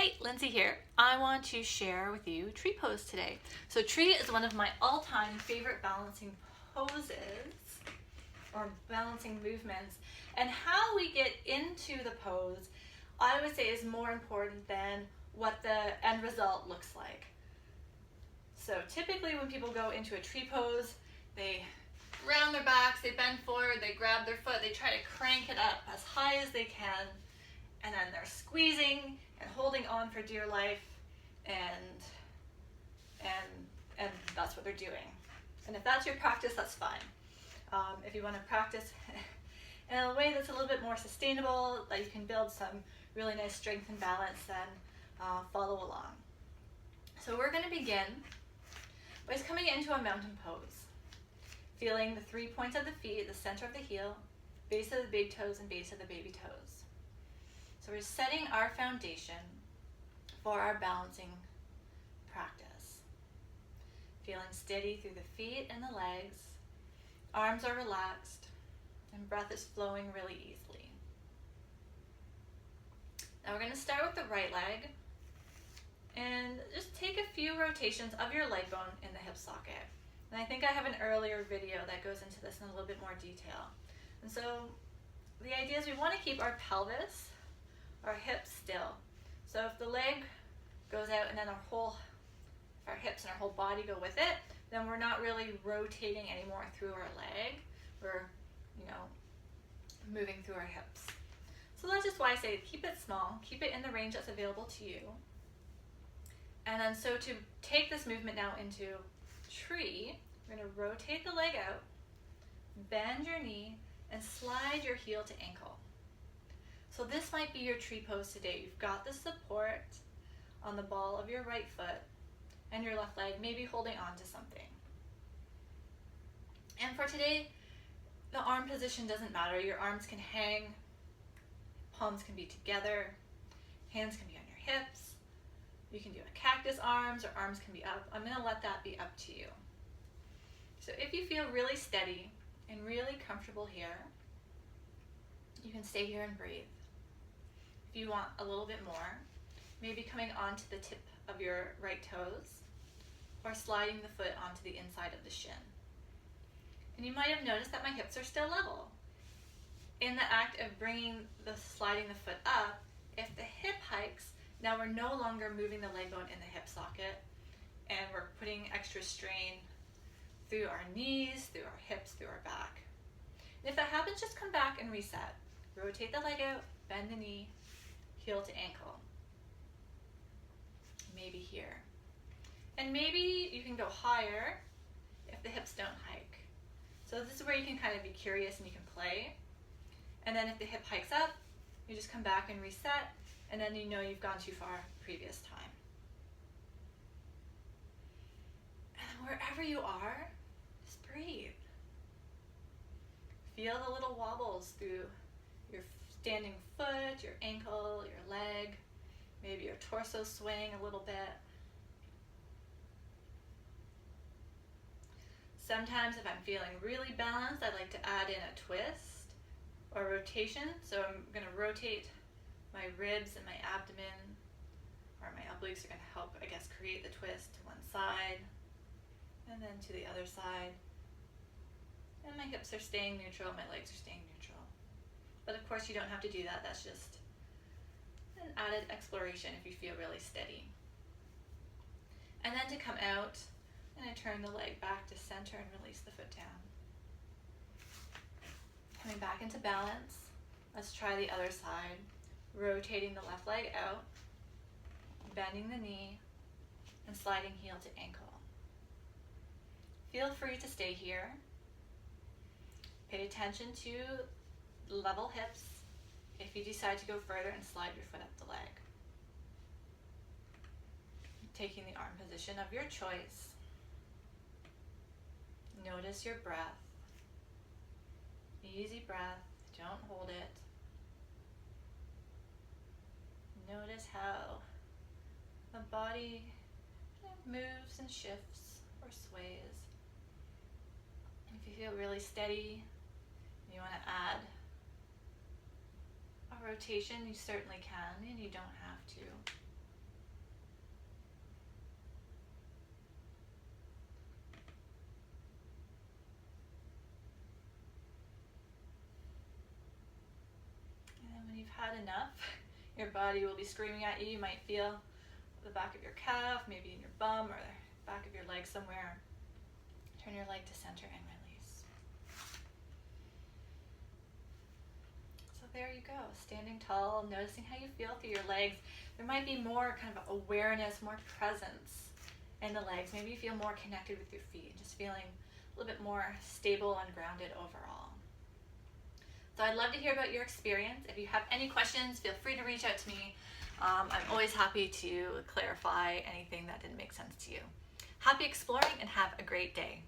Hi, Lindsay here. I want to share with you tree pose today. So tree is one of my all-time favorite balancing poses or balancing movements, and how we get into the pose I would say is more important than what the end result looks like. So typically when people go into a tree pose, they round their backs, they bend forward, they grab their foot, they try to crank it up as high as they can, and then they're squeezing and holding on for dear life, and that's what they're doing. And if that's your practice, that's fine. If you want to practice in a way that's a little bit more sustainable, that you can build some really nice strength and balance, then follow along. So we're going to begin by coming into a mountain pose, feeling the 3 points of the feet, the center of the heel, base of the big toes, and base of the baby toes. So we're setting our foundation for our balancing practice. Feeling steady through the feet and the legs, arms are relaxed, and breath is flowing really easily. Now we're going to start with the right leg, and just take a few rotations of your leg bone in the hip socket. And I think I have an earlier video that goes into this in a little bit more detail. And so the idea is we want to keep our pelvis, our hips still. So if the leg goes out and then our hips and our whole body go with it, then we're not really rotating anymore through our leg. We're, moving through our hips. So that's just why I say keep it small, keep it in the range that's available to you. And then so to take this movement now into tree, we're going to rotate the leg out, bend your knee, and slide your heel to ankle. So this might be your tree pose today. You've got the support on the ball of your right foot and your left leg, maybe holding on to something. And for today, the arm position doesn't matter. Your arms can hang, palms can be together, hands can be on your hips. You can do a cactus arms, or arms can be up. I'm going to let that be up to you. So if you feel really steady and really comfortable here, you can stay here and breathe. If you want a little bit more, maybe coming onto the tip of your right toes, or sliding the foot onto the inside of the shin. And you might have noticed that my hips are still level. In the act of sliding the foot up, if the hip hikes, now we're no longer moving the leg bone in the hip socket, and we're putting extra strain through our knees, through our hips, through our back. And if that happens, just come back and reset. Rotate the leg out, bend the knee, heel to ankle. Maybe here. And maybe you can go higher if the hips don't hike. So this is where you can kind of be curious and you can play. And then if the hip hikes up, you just come back and reset, and then you know you've gone too far previous time. And then wherever you are, just breathe. Feel the little wobbles through your standing foot, your ankle, your leg, maybe your torso swaying a little bit. Sometimes if I'm feeling really balanced, I like to add in a twist or rotation. So I'm going to rotate my ribs and my abdomen, or my obliques are going to help, create the twist to one side and then to the other side. And my hips are staying neutral, my legs are staying neutral. But of course you don't have to do that. That's just an added exploration if you feel really steady. And then to come out, and I turn the leg back to center and release the foot down. Coming back into balance, let's try the other side. Rotating the left leg out, bending the knee, and sliding heel to ankle. Feel free to stay here. Pay attention to level hips if you decide to go further and slide your foot up the leg. Taking the arm position of your choice. Notice your breath. Easy breath, don't hold it. Notice how the body moves and shifts or sways. If you feel really steady, you want to add a rotation, you certainly can, and you don't have to. had enough, your body will be screaming at you. You might feel the back of your calf, maybe in your bum or the back of your leg somewhere. Turn your leg to center and release. So there you go, standing tall, noticing how you feel through your legs. There might be more kind of awareness, more presence in the legs. Maybe you feel more connected with your feet, just feeling a little bit more stable and grounded overall. So I'd love to hear about your experience. If you have any questions, feel free to reach out to me. I'm always happy to clarify anything that didn't make sense to you. Happy exploring and have a great day.